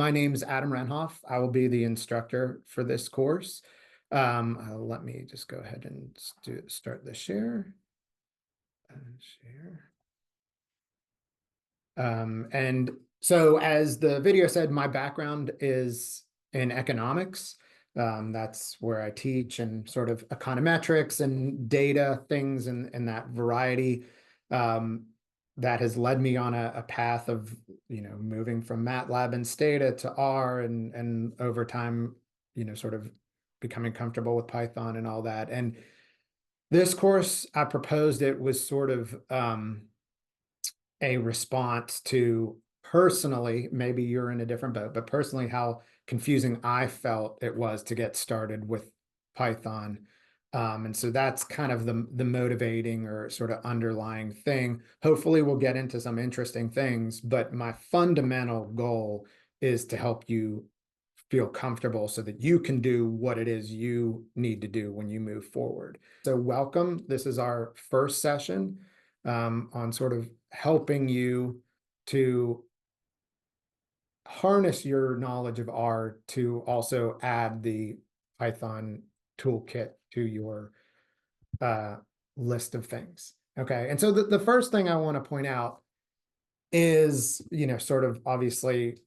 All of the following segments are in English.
my name's Adam Rennhoff. I will be the instructor for this course. Let me just go ahead and start the share. And so as the video said, my background is in economics. That's where I teach, and sort of econometrics and data things and that variety. That has led me on a path of, moving from MATLAB and Stata to R, and over time, sort of becoming comfortable with Python and all that. And this course, I proposed it was sort of a response to, personally, maybe you're in a different boat, but personally, how confusing I felt it was to get started with Python. And so that's kind of the motivating or sort of underlying thing. Hopefully we'll get into some interesting things, but my fundamental goal is to help you feel comfortable so that you can do what it is you need to do when you move forward. So welcome. This is our first session on sort of helping you to harness your knowledge of R to also add the Python toolkit to your list of things. Okay, and so the first thing I want to point out is, sort of obviously,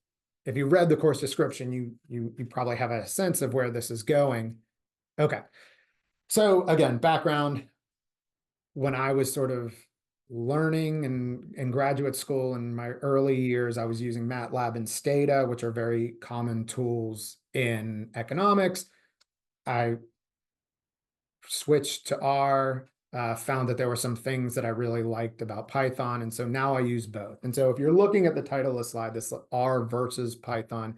if you read the course description, you probably have a sense of where this is going. Okay, so again, background. When I was sort of learning in graduate school in my early years, I was using MATLAB and Stata, which are very common tools in economics. I switched to R, found that there were some things that I really liked about Python, and so now I use both. And so if you're looking at the title of the slide, this R versus Python,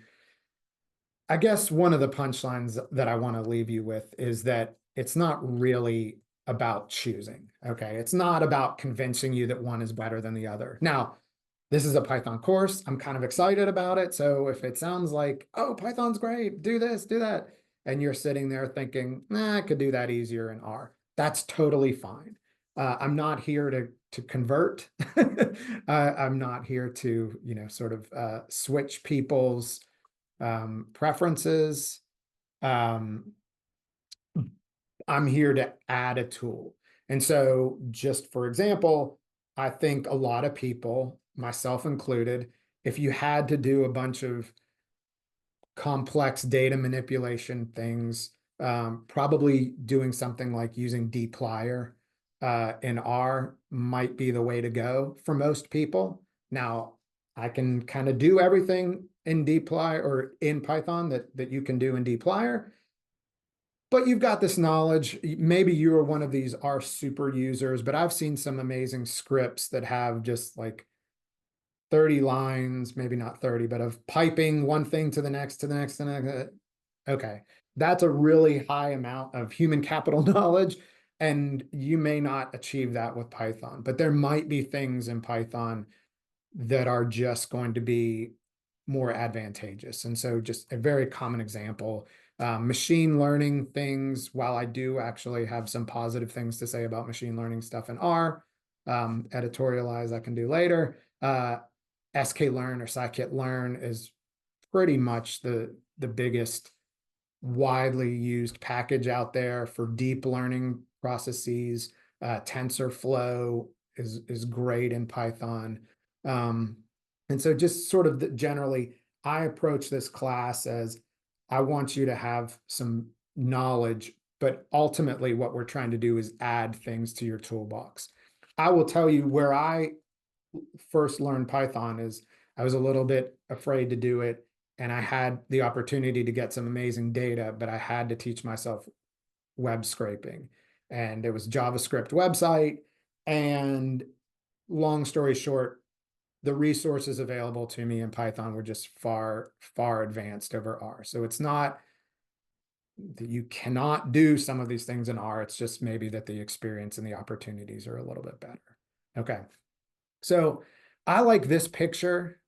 I guess one of the punchlines that I want to leave you with is that it's not really about choosing, okay? It's not about convincing you that one is better than the other. Now, this is a Python course. I'm kind of excited about it. So if it sounds like, oh, Python's great, do this, do that, and you're sitting there thinking, nah, I could do that easier in R, that's totally fine. I'm not here to convert. I'm not here to, sort of switch people's preferences. I'm here to add a tool. And so just for example, I think a lot of people, myself included, if you had to do a bunch of complex data manipulation things, probably doing something like using dplyr in R might be the way to go for most people. Now, I can kind of do everything in dplyr or in Python that you can do in dplyr, but you've got this knowledge. Maybe you're one of these R super users, but I've seen some amazing scripts that have just like 30 lines, maybe not 30, but of piping one thing to the next, to the next, to the next. Okay, that's a really high amount of human capital knowledge, and you may not achieve that with Python, but there might be things in Python that are just going to be more advantageous. And so just a very common example, machine learning things, while I do actually have some positive things to say about machine learning stuff in R, editorialize I can do later, sklearn or scikit-learn is pretty much the biggest widely used package out there for deep learning processes. TensorFlow is great in Python. And so just sort of generally, I approach this class as I want you to have some knowledge, but ultimately what we're trying to do is add things to your toolbox. I will tell you where I first learned Python is I was a little bit afraid to do it, and I had the opportunity to get some amazing data, but I had to teach myself web scraping, and it was JavaScript website. And long story short, the resources available to me in Python were just far, far advanced over R. So it's not that you cannot do some of these things in R. It's just maybe that the experience and the opportunities are a little bit better. Okay. So I like this picture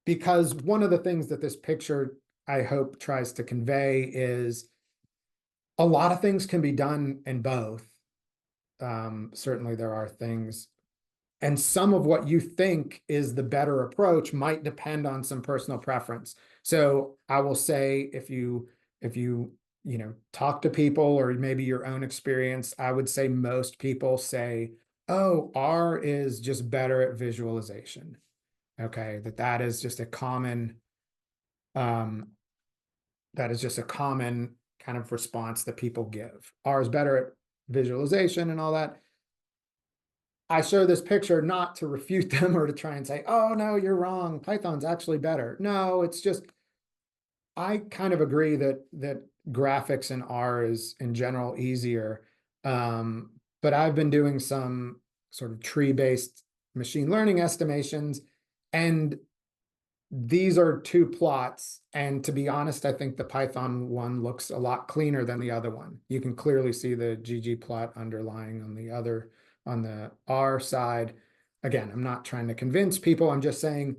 because one of the things that this picture, I hope, tries to convey is a lot of things can be done in both. Certainly there are things And some of what you think is the better approach might depend on some personal preference. So I will say, if you talk to people or maybe your own experience, I would say most people say, oh, R is just better at visualization. Okay, that is just a common um, kind of response that people give. R is better at visualization and all that. I show this picture not to refute them or to try and say, oh, no, you're wrong. Python's actually better. No, it's just, I kind of agree that graphics in R is in general easier. But I've been doing some sort of tree-based machine learning estimations, and these are two plots. And to be honest, I think the Python one looks a lot cleaner than the other one. You can clearly see the ggplot underlying on the R side. Again, I'm not trying to convince people. I'm just saying,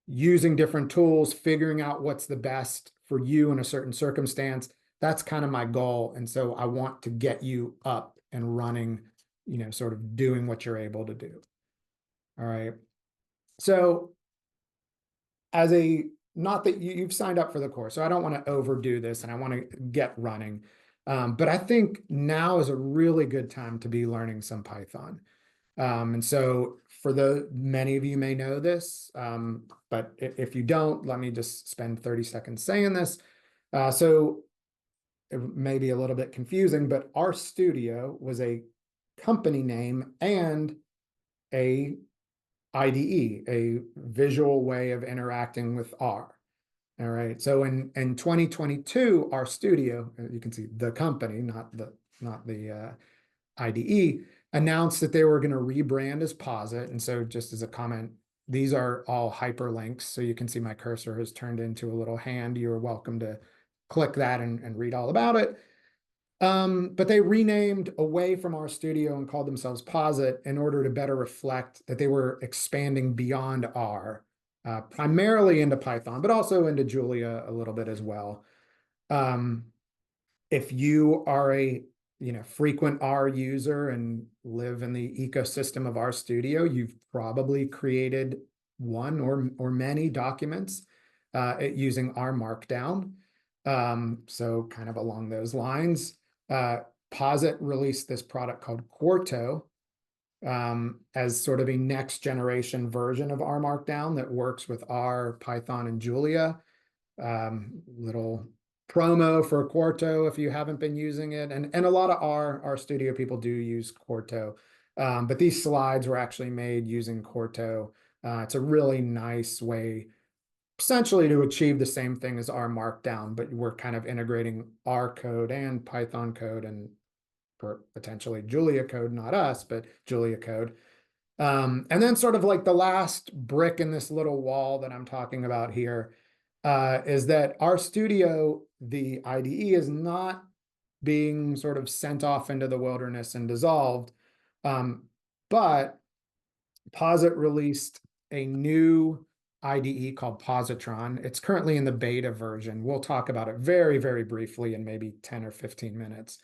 using different tools, figuring out what's the best for you in a certain circumstance. That's kind of my goal. And so I want to get you up and running, sort of doing what you're able to do. All right. So not that you've signed up for the course, so I don't want to overdo this and I want to get running. But I think now is a really good time to be learning some Python. And so many of you may know this, but if you don't, let me just spend 30 seconds saying this. So it may be a little bit confusing, but RStudio was a company name and a IDE, a visual way of interacting with R. All right. So in 2022, RStudio, you can see the company, not the IDE, announced that they were going to rebrand as Posit. And so just as a comment, these are all hyperlinks. So you can see my cursor has turned into a little hand. You're welcome to click that and read all about it. But they renamed away from RStudio and called themselves Posit in order to better reflect that they were expanding beyond R, primarily into Python, but also into Julia a little bit as well. If you are a frequent R user and live in the ecosystem of RStudio, you've probably created one or many documents using R Markdown. So kind of along those lines, Posit released this product called Quarto as sort of a next generation version of R Markdown that works with R, Python, and Julia. Little promo for Quarto if you haven't been using it. And a lot of RStudio people do use Quarto. But these slides were actually made using Quarto. It's a really nice way essentially to achieve the same thing as R Markdown, but we're kind of integrating R code and Python code and potentially Julia code, not us, but Julia code. And then sort of like the last brick in this little wall that I'm talking about here is that RStudio, the IDE, is not being sort of sent off into the wilderness and dissolved. But Posit released a new IDE called Positron. It's currently in the beta version. We'll talk about it very, very briefly in maybe 10 or 15 minutes.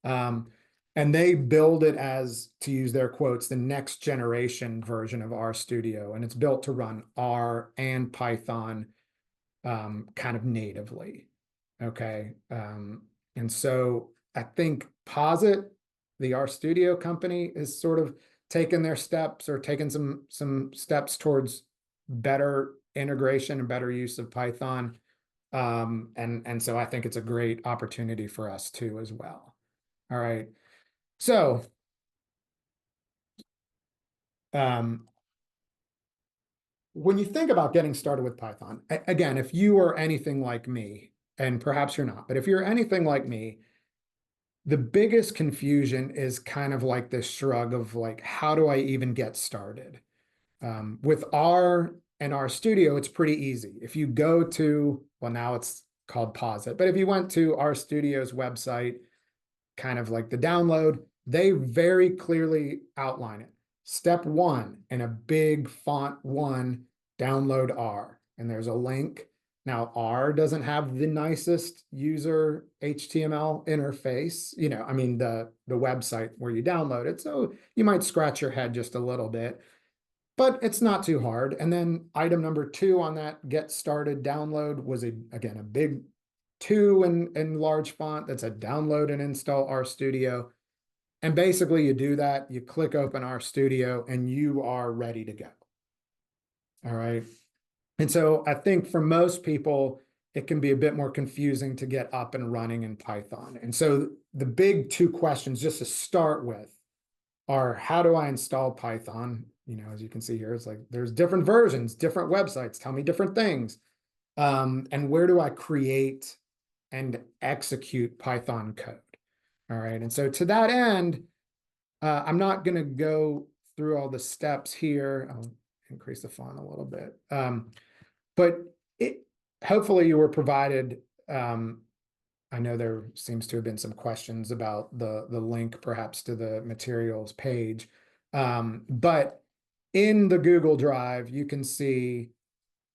And they build it as, to use their quotes, the next generation version of RStudio. And it's built to run R and Python kind of natively. Okay. And so I think Posit, the RStudio company, is sort of taken their steps or taken some steps towards better integration and better use of Python. And so I think it's a great opportunity for us too as well. All right. So when you think about getting started with Python, again, if you are anything like me, and perhaps you're not, but if you're anything like me, the biggest confusion is kind of like this shrug of like, how do I even get started? With R and RStudio, it's pretty easy. If you go to, well, now it's called Posit, but if you went to RStudio's website, kind of like the download, they very clearly outline it. Step 1, in a big font 1, download R. And there's a link. Now, R doesn't have the nicest user HTML interface, I mean, the website where you download it. So you might scratch your head just a little bit, but it's not too hard. And then item number 2 on that get started download was again, a big 2 in large font that said download and install RStudio. And basically you do that, you click open RStudio and you are ready to go. All right. And so I think for most people, it can be a bit more confusing to get up and running in Python. And so the big 2 questions just to start with are, how do I install Python? As you can see here, it's like there's different versions, different websites tell me different things. And where do I create and execute Python code? All right. And so to that end, I'm not going to go through all the steps here. I'll increase the font a little bit. But hopefully you were provided, I know there seems to have been some questions about the link perhaps to the materials page. But in the Google Drive, you can see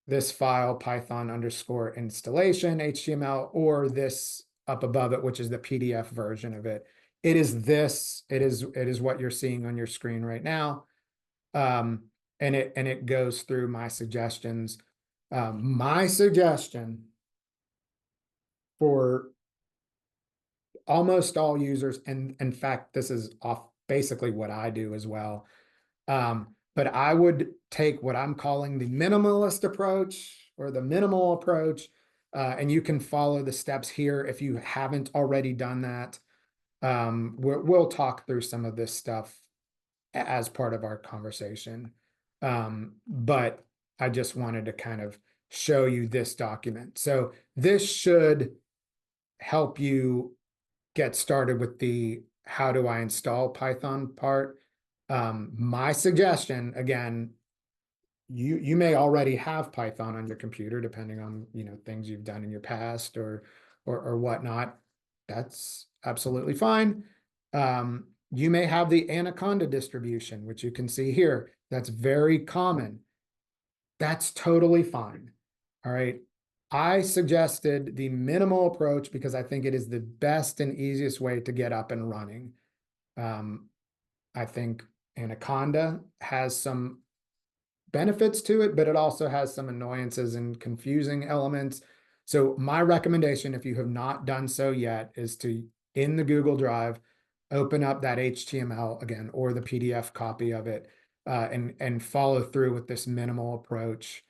this file, Python_installation HTML, or this up above it, which is the PDF version of it. It is what you're seeing on your screen right now. And it goes through my suggestions. My suggestion for almost all users, and in fact, this is basically what I do as well. But I would take what I'm calling the minimalist approach or the minimal approach, and you can follow the steps here if you haven't already done that. We'll talk through some of this stuff as part of our conversation. But I just wanted to kind of show you this document. So this should help you get started with the how do I install Python part. My suggestion, again, you may already have Python on your computer, depending on things you've done in your past or whatnot. That's absolutely fine. You may have the Anaconda distribution, which you can see here. That's very common. That's totally fine. All right. I suggested the minimal approach because I think it is the best and easiest way to get up and running. I think Anaconda has some benefits to it, but it also has some annoyances and confusing elements. So my recommendation, if you have not done so yet, is to, in the Google Drive, open up that HTML again, or the PDF copy of it, and follow through with this minimal approach,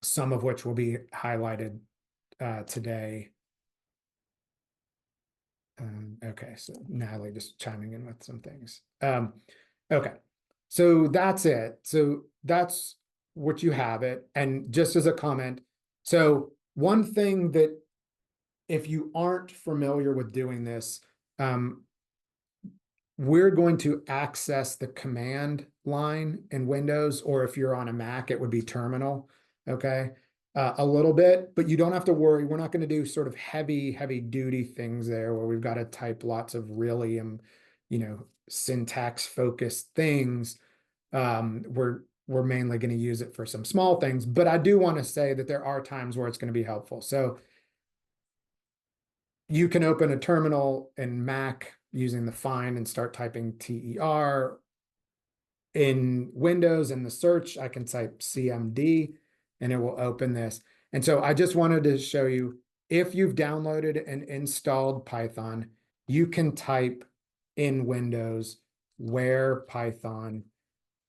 some of which will be highlighted today. Okay, so Natalie just chiming in with some things. Okay, so that's it. So that's what you have it. And just as a comment, so one thing that if you aren't familiar with doing this, we're going to access the command line in Windows, or if you're on a Mac, it would be terminal, okay? A little bit, but you don't have to worry. We're not going to do sort of heavy duty things there where we've got to type lots of really, syntax focused things. We're mainly going to use it for some small things, but I do want to say that there are times where it's going to be helpful. So you can open a terminal in Mac using the find and start typing TER. In Windows, in the search, I can type CMD and it will open this. And so I just wanted to show you, if you've downloaded and installed Python, you can type in Windows where Python,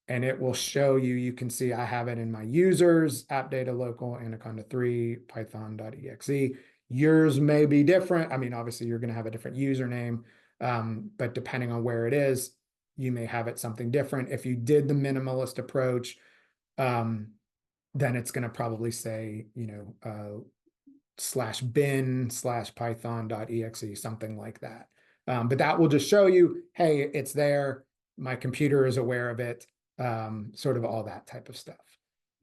and it will show you. You can see I have it in my users, app data local, Anaconda 3, python.exe. Yours may be different. I mean, obviously you're going to have a different username, but depending on where it is, you may have it something different. If you did the minimalist approach, then it's going to probably say, /bin/python.exe, something like that. But that will just show you, hey, it's there. My computer is aware of it, sort of all that type of stuff.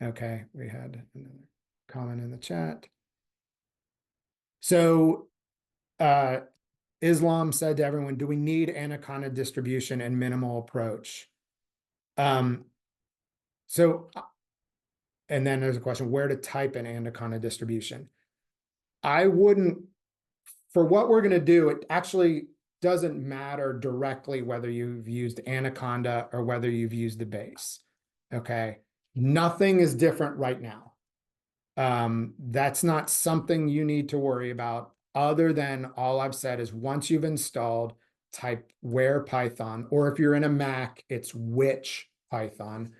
Okay, we had another comment in the chat. So Islam said to everyone, do we need Anaconda distribution and minimal approach? So and then there's a question, where to type an Anaconda distribution. I wouldn't, for what we're going to do, it actually doesn't matter directly whether you've used Anaconda or whether you've used the base. Okay. Nothing is different right now. That's not something you need to worry about, other than all I've said is once you've installed, type where Python, or if you're in a Mac, it's which Python.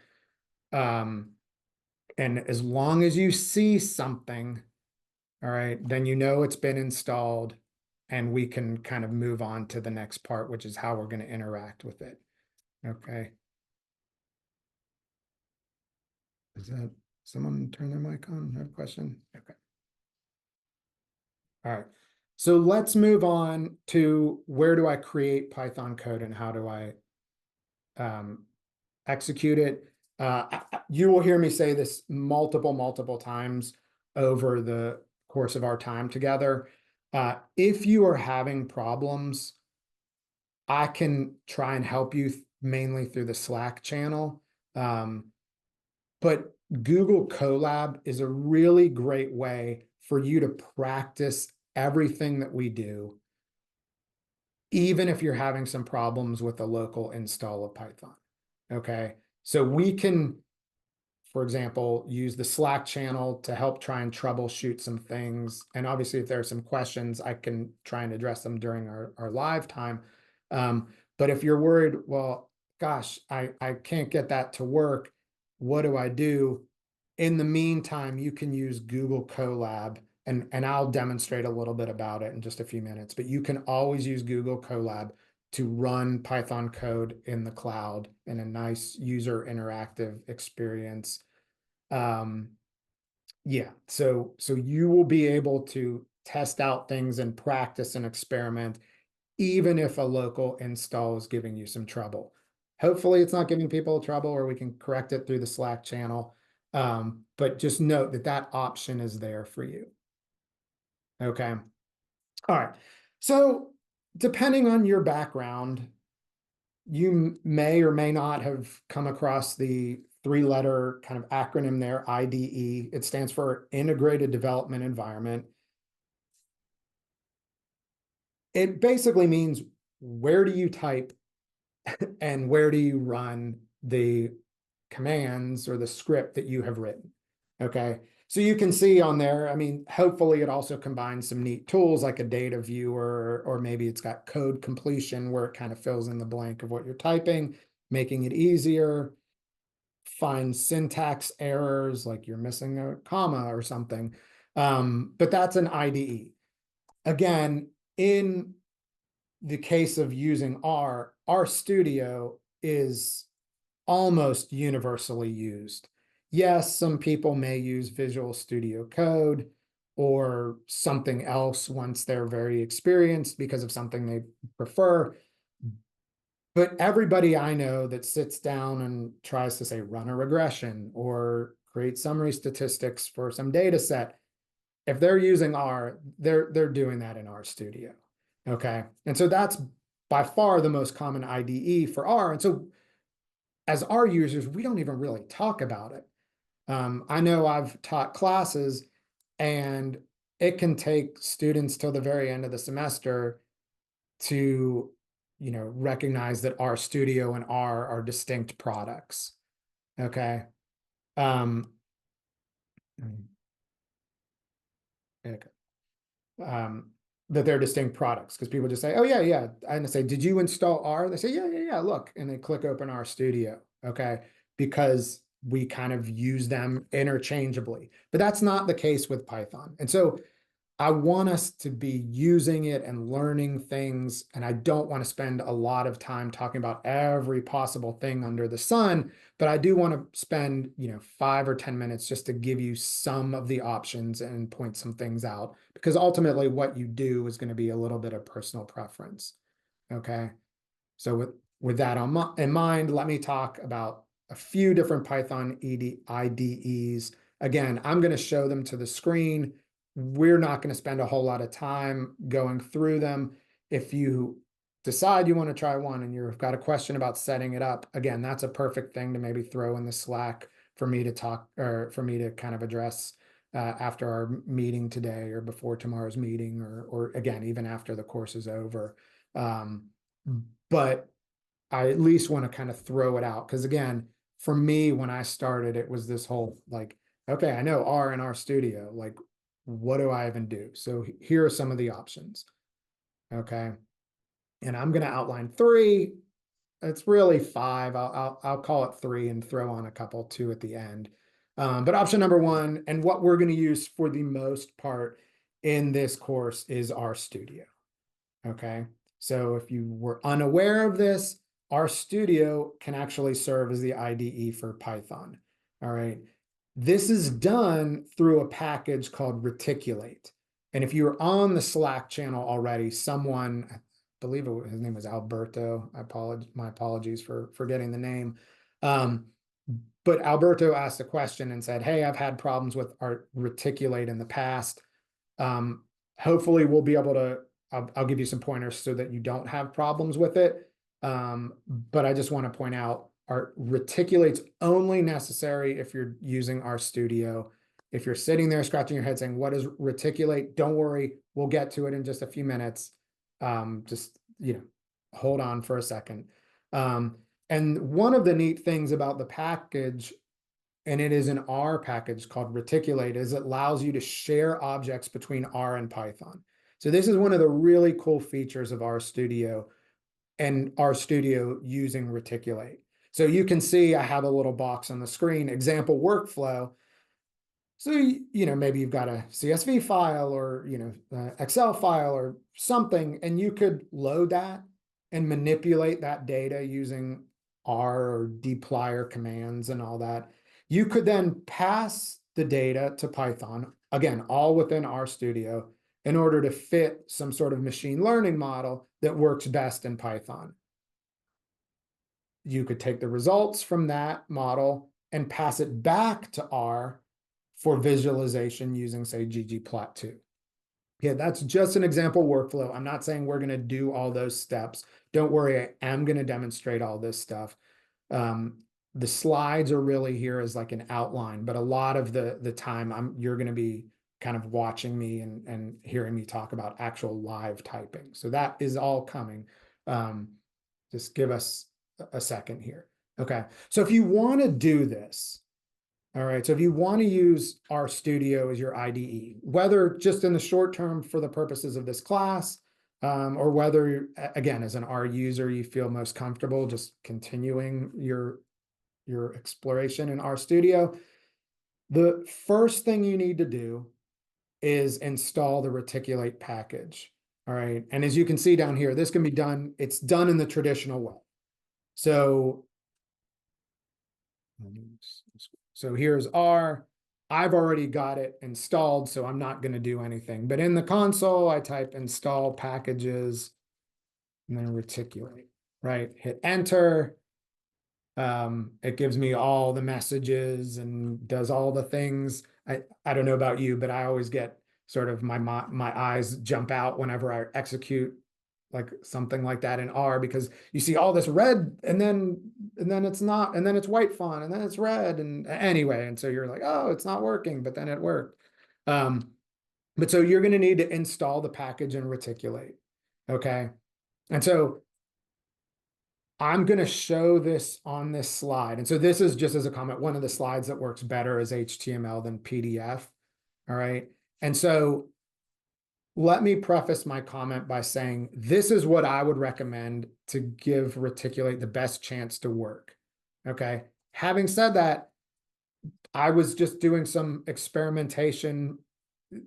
And as long as you see something, all right, then you know it's been installed, and we can kind of move on to the next part, which is how we're going to interact with it. Okay. Is that someone turn their mic on? I have a question. Okay. All right. So let's move on to where do I create Python code and how do I execute it? You will hear me say this multiple times over the course of our time together. If you are having problems, I can try and help you mainly through the Slack channel. But Google Colab is a really great way for you to practice everything that we do, even if you're having some problems with the local install of Python. Okay, so we can, for example, use the Slack channel to help try and troubleshoot some things. And obviously, if there are some questions, I can try and address them during our live time. But if you're worried, well, gosh, I can't get that to work, what do I do? In the meantime, you can use Google Colab, and I'll demonstrate a little bit about it in just a few minutes, but you can always use Google Colab to run Python code in the cloud in a nice user interactive experience. Yeah, so you will be able to test out things and practice and experiment, even if a local install is giving you some trouble. Hopefully it's not giving people trouble, or we can correct it through the Slack channel. But just note that that option is there for you. Okay. All right. So depending on your background, you may or may not have come across the 3-letter kind of acronym there, IDE. It stands for Integrated Development Environment. It basically means, where do you type and where do you run the commands or the script that you have written? Okay, so you can see on there, I mean, hopefully it also combines some neat tools like a data viewer, or maybe it's got code completion where it kind of fills in the blank of what you're typing, making it easier. Find syntax errors, like you're missing a comma or something. But that's an IDE. Again, in the case of using RStudio is almost universally used. Yes, some people may use Visual Studio Code or something else once they're very experienced because of something they prefer. But everybody I know that sits down and tries to, say, run a regression or create summary statistics for some data set, if they're using R, they're doing that in RStudio. Okay. And so that's by far the most common IDE for R. And so as R users, we don't even really talk about it. I know I've taught classes, and it can take students till the very end of the semester to, recognize that RStudio and R are distinct products. Okay. Okay. That they're distinct products, because people just say, oh yeah. And I say, did you install R? They say, yeah, look, and they click open RStudio. Okay. Because we kind of use them interchangeably, but that's not the case with Python. And so I want us to be using it and learning things, and I don't want to spend a lot of time talking about every possible thing under the sun, but I do want to spend, 5 or 10 minutes just to give you some of the options and point some things out, because ultimately what you do is going to be a little bit of personal preference. Okay. So with that in mind, let me talk about a few different Python IDEs. Again, I'm going to show them to the screen. We're not going to spend a whole lot of time going through them. If you decide you want to try one and you've got a question about setting it up, again, that's a perfect thing to maybe throw in the Slack for me to talk, or for me to kind of address after our meeting today or before tomorrow's meeting, or again, even after the course is over. But I at least want to kind of throw it out. Because again, for me, when I started, it was this whole like, okay, I know R and RStudio, like, what do I even do? So here are some of the options. Okay. And I'm going to outline 3. It's really 5. I'll call it 3 and throw on a couple 2 at the end. But option number 1, and what we're going to use for the most part in this course, is RStudio. Okay. So if you were unaware of this, RStudio can actually serve as the IDE for Python. All right. This is done through a package called Reticulate. And if you're on the Slack channel already, someone, I believe his name was Alberto. My apologies for forgetting the name. But Alberto asked a question and said, hey, I've had problems with our Reticulate in the past. Hopefully we'll be able to, I'll give you some pointers so that you don't have problems with it. But I just want to point out, our Reticulate's only necessary if you're using RStudio. If you're sitting there scratching your head saying, what is Reticulate? Don't worry, we'll get to it in just a few minutes. Just, hold on for a second. And one of the neat things about the package, and it is an R package called Reticulate, is it allows you to share objects between R and Python. So this is one of the really cool features of RStudio, and RStudio using Reticulate. So you can see I have a little box on the screen, example workflow. So, maybe you've got a CSV file or, Excel file or something, and you could load that and manipulate that data using R or dplyr commands and all that. You could then pass the data to Python, again, all within RStudio, in order to fit some sort of machine learning model that works best in Python. You could take the results from that model and pass it back to R for visualization using, say, ggplot2. Yeah, that's just an example workflow. I'm not saying we're going to do all those steps. Don't worry, I am going to demonstrate all this stuff. The slides are really here as like an outline, but a lot of the time you're going to be kind of watching me and hearing me talk about actual live typing. So that is all coming. Just give us a second here. Okay, so if you want to do this, all right, so if you want to use RStudio as your IDE, whether just in the short term for the purposes of this class, or whether, again, as an R user, you feel most comfortable just continuing your exploration in RStudio, the first thing you need to do is install the Reticulate package. All right, and as you can see down here, this can be done, it's done in the traditional way. So here's R. I've already got it installed, so I'm not going to do anything. But in the console, I type install packages and then Reticulate, right? Hit enter. It gives me all the messages and does all the things. I don't know about you, but I always get sort of my eyes jump out whenever I execute like something like that in R, because you see all this red and then it's not, and then it's white font and then it's red, and anyway, and so you're like, oh, it's not working, but then it worked. But so you're going to need to install the package and Reticulate. Okay. And so I'm going to show this on this slide. And so this is just as a comment, one of the slides that works better is HTML than PDF. All right. And so let me preface my comment by saying this is what I would recommend to give Reticulate the best chance to work. Okay. Having said that, I was just doing some experimentation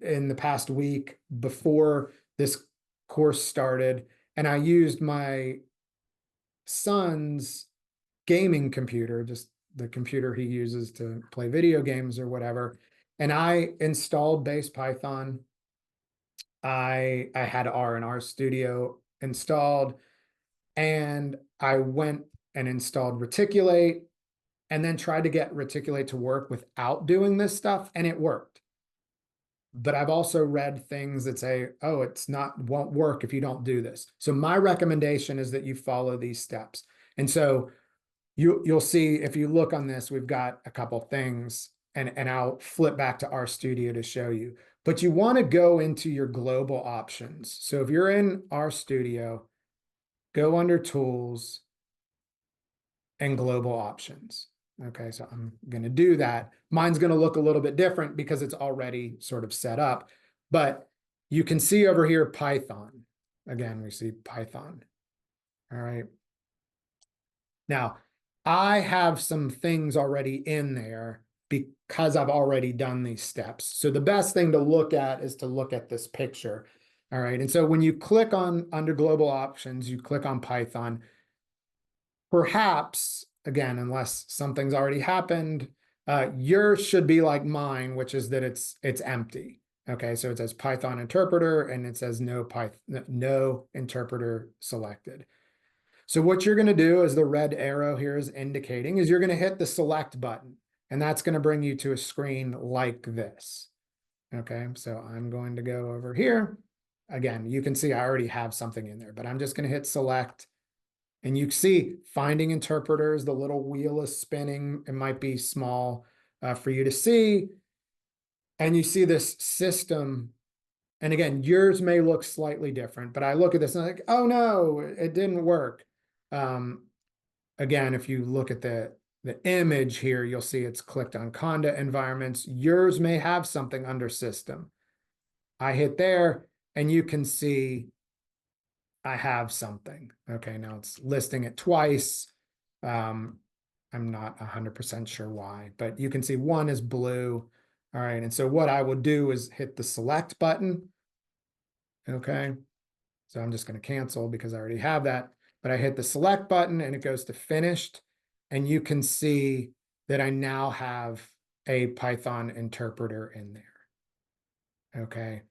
in the past week before this course started, and I used my son's gaming computer, just the computer he uses to play video games or whatever. And I installed base Python. I had R and RStudio installed, and I went and installed Reticulate and then tried to get Reticulate to work without doing this stuff, and it worked. But I've also read things that say, oh, won't work if you don't do this. So my recommendation is that you follow these steps. And so you'll see if you look on this, we've got a couple things, and I'll flip back to RStudio to show you. But you want to go into your global options. So if you're in RStudio, go under Tools and Global Options. Okay, so I'm going to do that. Mine's going to look a little bit different because it's already sort of set up. But you can see over here Python. Again, we see Python. All right. Now, I have some things already in there because I've already done these steps. So the best thing to look at is to look at this picture. All right. And so when you click on under global options, you click on Python, perhaps, again, unless something's already happened, yours should be like mine, which is that it's empty. Okay, so it says Python interpreter and it says no interpreter selected. So what you're going to do, as the red arrow here is indicating, is you're going to hit the select button, and that's going to bring you to a screen like this. Okay, so I'm going to go over here. Again, you can see I already have something in there, but I'm just going to hit select. And you see finding interpreters, the little wheel is spinning. It might be small for you to see. And you see this system. And again, yours may look slightly different, but I look at this and I'm like, oh no, it didn't work. Again, if you look at the image here, you'll see it's clicked on Conda environments. Yours may have something under system. I hit there and you can see I have something. Okay, now it's listing it twice. I'm not 100% sure why, but you can see one is blue. All right, and so what I will do is hit the select button. Okay, so I'm just going to cancel because I already have that. But I hit the select button and it goes to finished. And you can see that I now have a Python interpreter in there. Okay.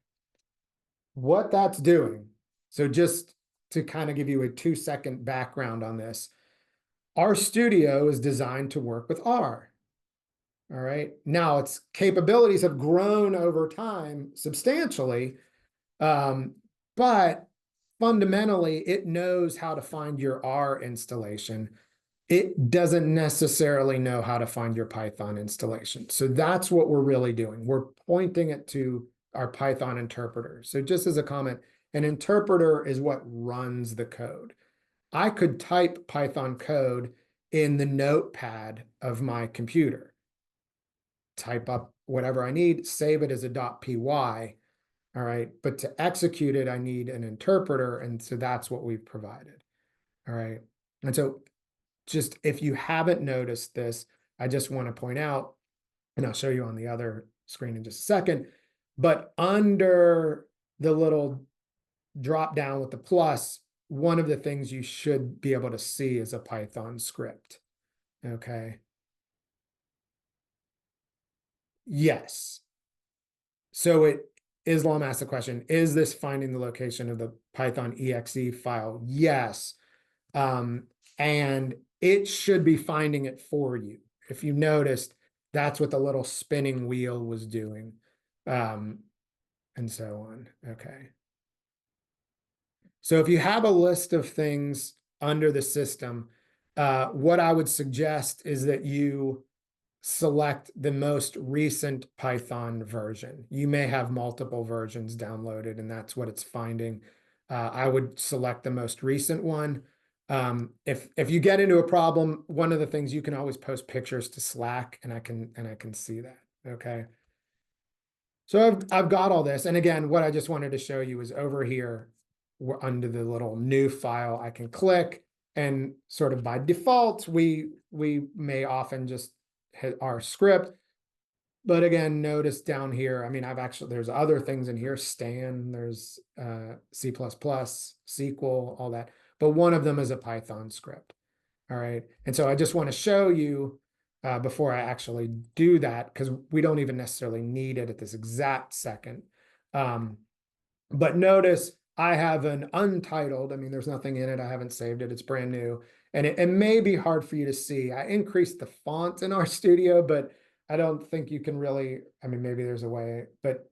What that's doing, so just to kind of give you a 2-second background on this, RStudio is designed to work with R. All right. Now its capabilities have grown over time substantially, but fundamentally, it knows how to find your R installation. It doesn't necessarily know how to find your Python installation. So that's what we're really doing. We're pointing it to our Python interpreter. So just as a comment, an interpreter is what runs the code. I could type Python code in the notepad of my computer, type up whatever I need, save it as a .py. All right, but to execute it, I need an interpreter, and so that's what we've provided. All right, and so just if you haven't noticed this, I just want to point out, and I'll show you on the other screen in just a second, but under the little drop down with the plus, one of the things you should be able to see is a Python script. Okay. Yes. So Islam asked the question, is this finding the location of the Python exe file? Yes. And it should be finding it for you. If you noticed, that's what the little spinning wheel was doing. And so on. Okay. So if you have a list of things under the system, what I would suggest is that you select the most recent Python version. You may have multiple versions downloaded, and that's what it's finding. I would select the most recent one. If you get into a problem, one of the things you can always post pictures to Slack, and I can see that. Okay. So I've got all this, and again, what I just wanted to show you is over here, we're under the little new file. I can click, and sort of by default, we may often just hit our script. But again, notice down here, I mean, there's other things in here, Stan, there's C++, SQL, all that. But one of them is a Python script. All right. And so I just want to show you before I actually do that, because we don't even necessarily need it at this exact second. But notice I have an untitled, I mean, there's nothing in it. I haven't saved it. It's brand new. And it may be hard for you to see. I increased the font in RStudio, but I don't think you can really, I mean, maybe there's a way, but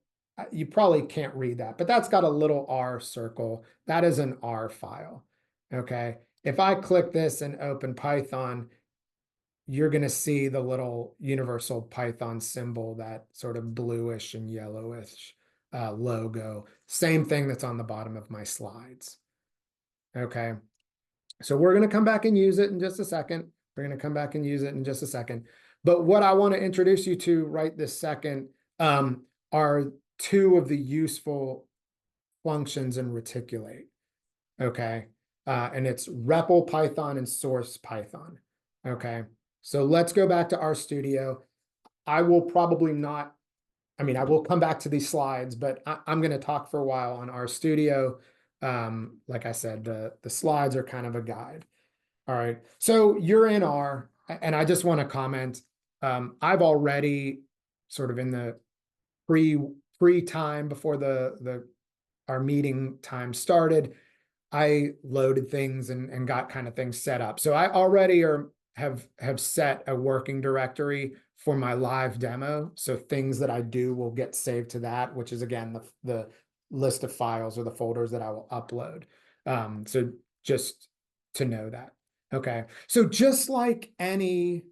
you probably can't read that. But that's got a little R circle. That is an R file. Okay. If I click this and open Python, you're going to see the little universal Python symbol, that sort of bluish and yellowish logo. Same thing that's on the bottom of my slides. Okay. So we're going to come back and use it in just a second. We're going to come back and use it in just a second. But what I want to introduce you to right this second are two of the useful functions in Reticulate. Okay. And it's REPL Python and source Python. Okay. So let's go back to RStudio. I will probably not, I mean, I will come back to these slides, but I'm going to talk for a while on RStudio. Like I said, the slides are kind of a guide. All right. So you're in R, and I just want to comment. I've already sort of in the pre time before our meeting time started, I loaded things and got kind of things set up. So I already have set a working directory for my live demo. So things that I do will get saved to that, which is again the list of files or the folders that I will upload. So just to know that. Okay. So just like any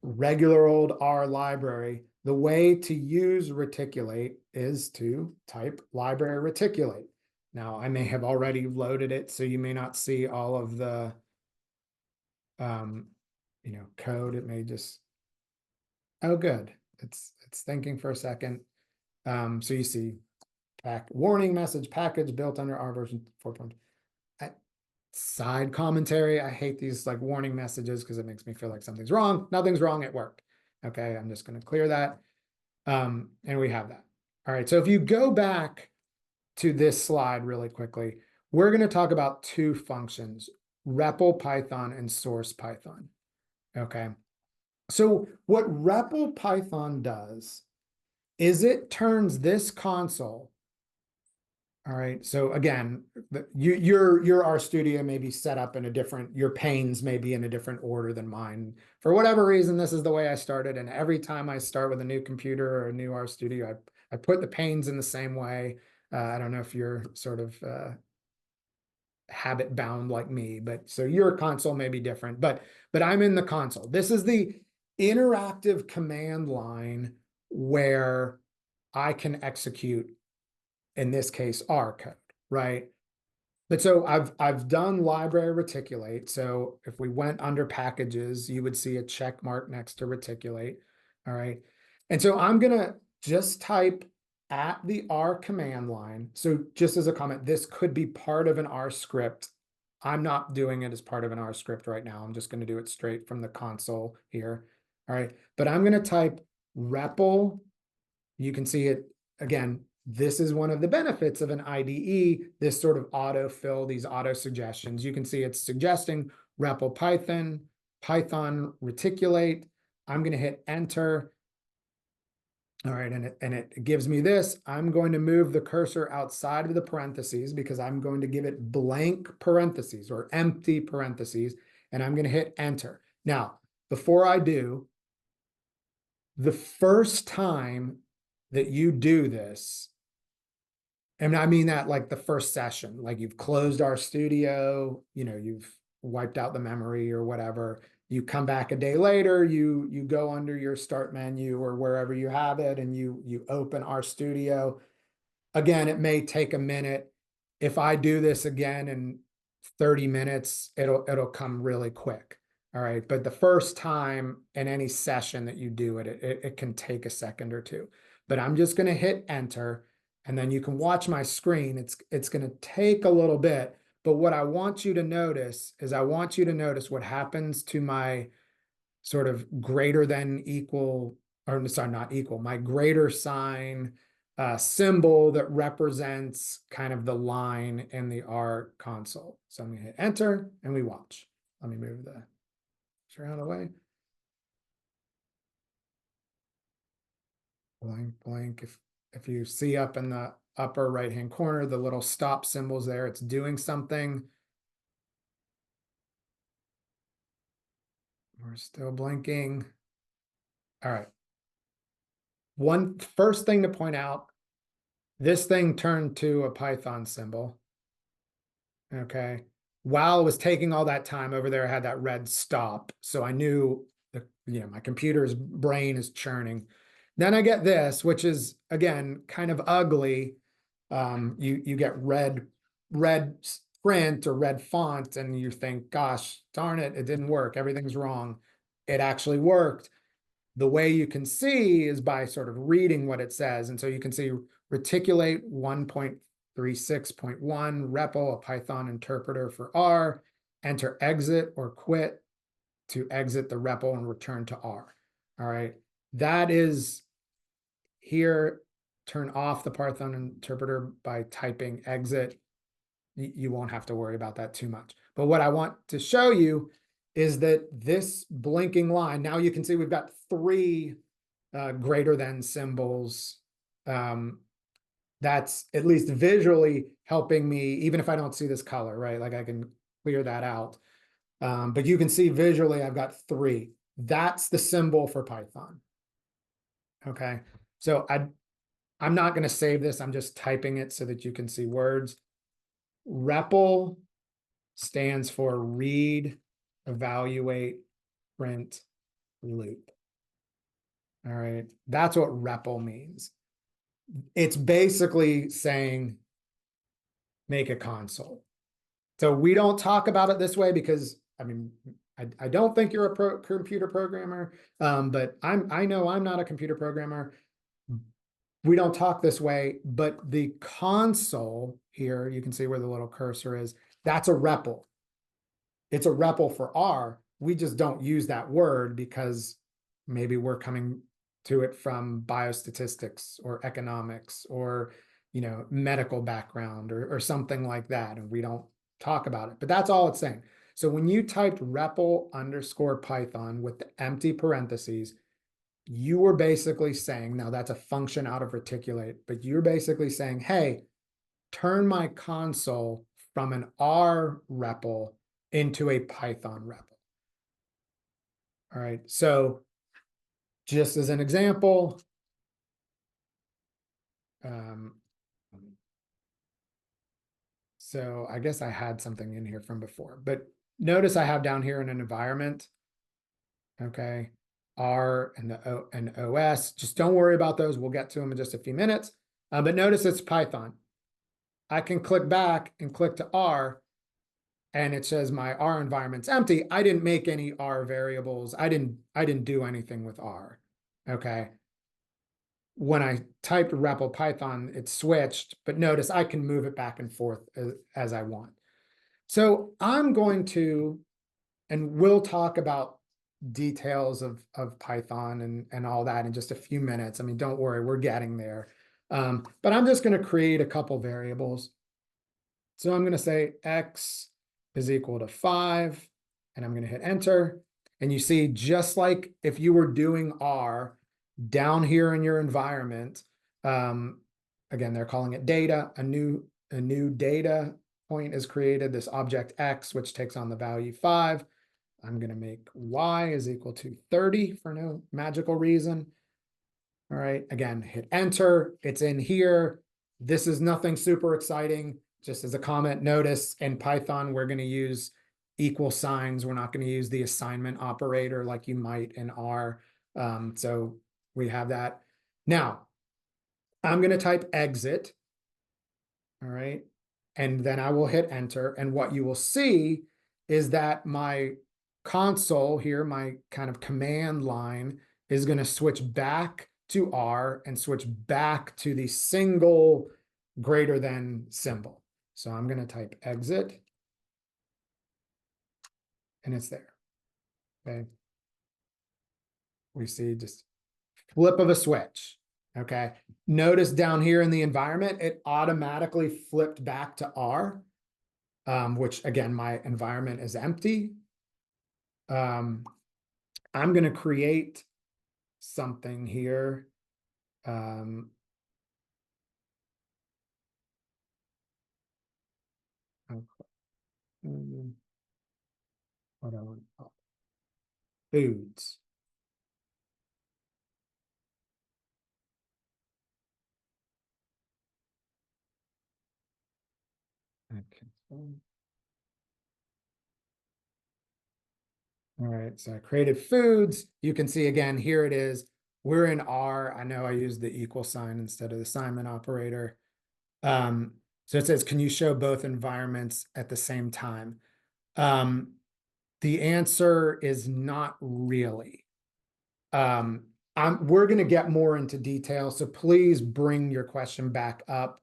regular old R library, the way to use Reticulate is to type library Reticulate. Now, I may have already loaded it, so you may not see all of the code. It may just, oh, good. It's thinking for a second. So you see warning message package built under R version 4.0. Side commentary. I hate these like warning messages because it makes me feel like something's wrong. Nothing's wrong. It worked. Okay. I'm just going to clear that. And we have that. All right. So if you go back to this slide really quickly, we're going to talk about two functions, REPL Python and source Python. Okay. So what REPL Python does is it turns this console. All right. So again, your RStudio may be set up in a different, your panes may be in a different order than mine. For whatever reason, this is the way I started. And every time I start with a new computer or a new RStudio, I put the panes in the same way. I don't know if you're sort of habit bound like me, but so your console may be different, but I'm in the console. This is the interactive command line where I can execute, in this case, R code, right? But so I've done library Reticulate. So if we went under packages, you would see a check mark next to Reticulate. All right. And so I'm gonna just type at the R command line. So just as a comment, this could be part of an R script. I'm not doing it as part of an R script right now. I'm just going to do it straight from the console here. All right. But I'm going to type REPL. You can see it again. This is one of the benefits of an IDE, this sort of autofill, these auto suggestions. You can see it's suggesting REPL Python, Python Reticulate. I'm going to hit enter. All right, and it gives me this. I'm going to move the cursor outside of the parentheses because I'm going to give it blank parentheses or empty parentheses, and I'm going to hit enter. Now, before I do, the first time that you do this, and I mean that like the first session, like you've closed RStudio, you've wiped out the memory or whatever. You come back a day later, you go under your start menu or wherever you have it, and you open RStudio. Again, it may take a minute. If I do this again in 30 minutes, it'll come really quick. All right. But the first time in any session that you do it, it can take a second or two. But I'm just going to hit enter, and then you can watch my screen. It's going to take a little bit. But what I want you to notice is I want you to notice what happens to my sort of greater than equal, or sorry, not equal, my greater sign symbol that represents kind of the line in the R console. So I'm going to hit enter and we watch. Let me move the out of the way. Blank. If you see up in the upper right hand corner, the little stop symbols there, it's doing something. We're still blinking. All right. One first thing to point out, this thing turned to a Python symbol. Okay. while I was taking all that time over there, I had that red stop. So I knew that, my computer's brain is churning. Then I get this, which is again kind of ugly. You get red print or red font, and you think, gosh, darn it, it didn't work. Everything's wrong. It actually worked. The way you can see is by sort of reading what it says. And so you can see reticulate 1.36.1, REPL, a Python interpreter for R, enter exit or quit to exit the REPL and return to R. All right. That is here, turn off the Python interpreter by typing exit. You won't have to worry about that too much. But what I want to show you is that this blinking line, now you can see we've got three greater than symbols. That's at least visually helping me, even if I don't see this color, right? Like I can clear that out. But you can see visually, I've got three. That's the symbol for Python. Okay, so I'm not going to save this. I'm just typing it so that you can see words. REPL stands for read, evaluate, print, loop. All right, that's what REPL means. It's basically saying make a console. So we don't talk about it this way because, I mean, I don't think you're a computer programmer, but I know I'm not a computer programmer. We don't talk this way, but the console here, you can see where the little cursor is, that's a REPL. It's a REPL for R. We just don't use that word because maybe we're coming to it from biostatistics or economics or, medical background or something like that. And we don't talk about it, but that's all it's saying. So when you typed REPL underscore Python with the empty parentheses, you were basically saying, now that's a function out of reticulate, but you're basically saying, hey, turn my console from an R REPL into a Python REPL. All right, so just as an example, so I guess I had something in here from before, but notice I have down here in an environment, okay, R and the O and OS. Just don't worry about those. We'll get to them in just a few minutes. But notice it's Python. I can click back and click to R, and it says my R environment's empty. I didn't make any R variables. I didn't do anything with R. Okay. When I typed REPL Python, it switched, but notice I can move it back and forth as I want. So I'm going to, and we'll talk about details of Python and all that in just a few minutes. I mean, don't worry, we're getting there. But I'm just going to create a couple variables. So I'm going to say X is equal to 5, and I'm going to hit enter. And you see, just like if you were doing R down here in your environment, again, they're calling it data, a new data point is created, this object X, which takes on the value 5. I'm going to make Y is equal to 30 for no magical reason. All right, again, hit enter. It's in here. This is nothing super exciting. Just as a comment, notice in Python, we're going to use equal signs. We're not going to use the assignment operator like you might in R. So we have that. Now, I'm going to type exit. All right. And then I will hit enter. And what you will see is that my console here, my kind of command line, is going to switch back to R and switch back to the single greater than symbol. So I'm going to type exit, and it's there. Okay. We see just flip of a switch. Okay. Notice down here in the environment, it automatically flipped back to R, which again, my environment is empty. I'm going to create something here. What do I want to call it? Foods. Okay. All right, so I created foods. You can see again, here it is. We're in R. I know I used the equal sign instead of the assignment operator. So it says, can you show both environments at the same time? The answer is not really. We're going to get more into detail, so please bring your question back up.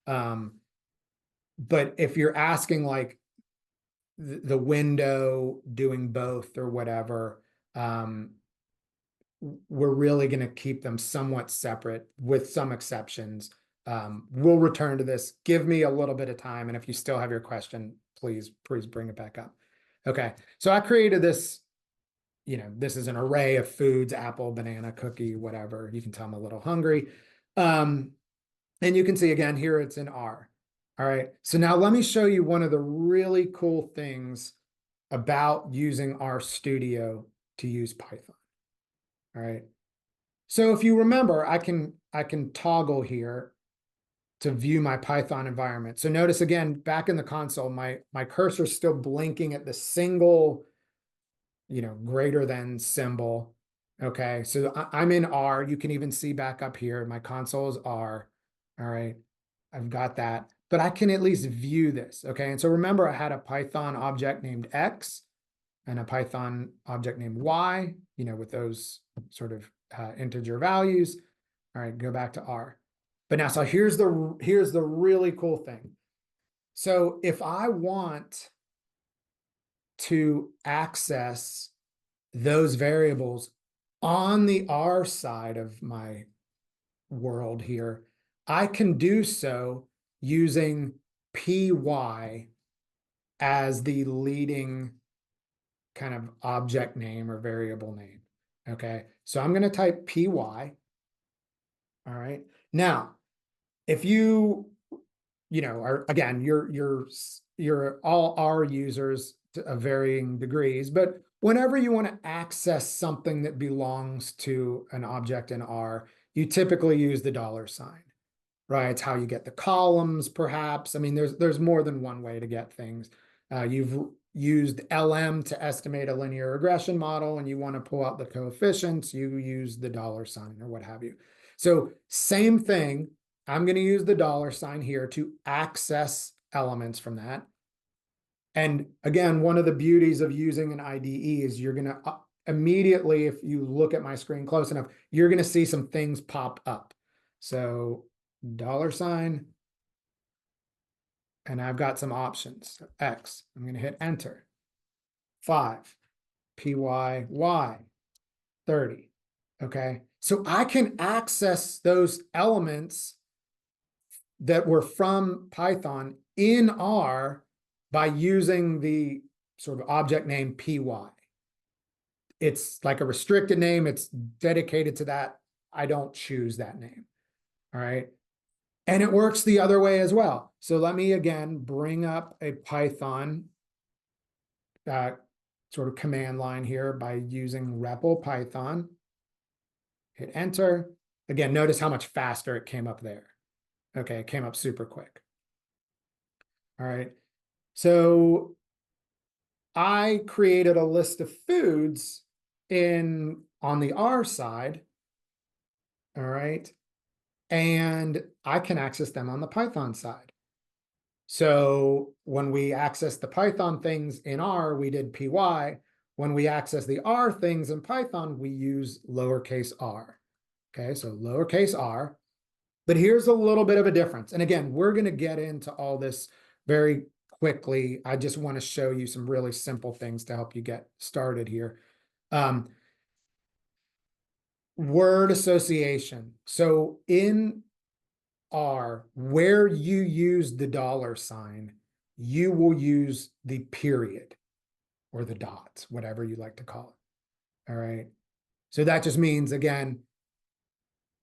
But if you're asking like the window doing both or whatever, we're really going to keep them somewhat separate with some exceptions. We'll return to this. Give me a little bit of time, and if you still have your question, please bring it back up. Okay, so I created this. This is an array of foods: apple, banana, cookie, whatever. You can tell I'm a little hungry. And you can see again here it's in R. All right, so now let me show you one of the really cool things about using RStudio to use Python. All right, so if you remember, I can toggle here to view my Python environment. So notice again, back in the console, my cursor is still blinking at the single, greater than symbol. Okay, so I'm in R. You can even see back up here, my console is R. All right, I've got that, but I can at least view this. Okay, and so remember, I had a Python object named X and a Python object named Y, with those sort of integer values. All right, go back to R. But now, so here's the really cool thing. So if I want to access those variables on the R side of my world here, I can do so using py as the leading kind of object name or variable name. Okay, so I'm going to type py. All right, now if are, again, you're all R users of varying degrees, but whenever you want to access something that belongs to an object in R, you typically use the $sign, right? It's how you get the columns, perhaps. I mean, there's more than one way to get things. You've used LM to estimate a linear regression model, and you want to pull out the coefficients, you use the $sign or what have you. So same thing. I'm going to use the $sign here to access elements from that. And again, one of the beauties of using an IDE is you're going to immediately, if you look at my screen close enough, you're going to see some things pop up. So $sign, and I've got some options. X, I'm going to hit enter. 5, PY, 30. Okay, so I can access those elements that were from Python in R by using the sort of object name py. It's like a restricted name. It's dedicated to that. I don't choose that name. All right. And it works the other way as well. So let me again bring up a Python sort of command line here by using REPL Python. Hit enter. Again, notice how much faster it came up there. Okay, it came up super quick. All right, so I created a list of foods on the R side. All right, and I can access them on the Python side. So when we access the Python things in R, we did py. When we access the R things in Python, we use lowercase r. Okay, so lowercase r. But here's a little bit of a difference. And again, we're going to get into all this very quickly. I just want to show you some really simple things to help you get started here. Word association. So in R, where you use the $sign, you will use the period or the dots, whatever you like to call it. All right. So that just means, again,